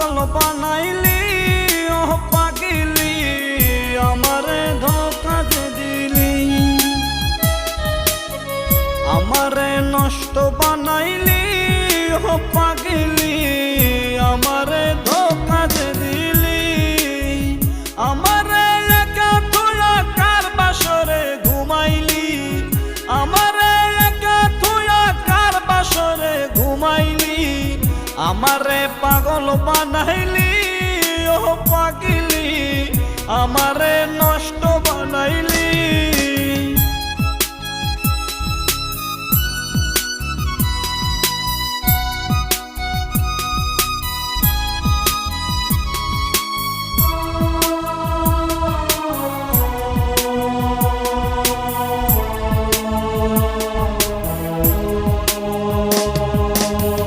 পাগল বানাইলি ও পাগিলি আমারে ধোঁকা যে দিলি আমারে নষ্ট বানাইলি ও পাগিলি আমারে ধোঁকা যে দিলি আমারে একা থুয়া কার বাসরে ঘুমাইলি আমারে একা থুয়া কার বাসরে ঘুমাইলি আমারে পাগল বানাইলি ও পাগিলি আমারে নষ্ট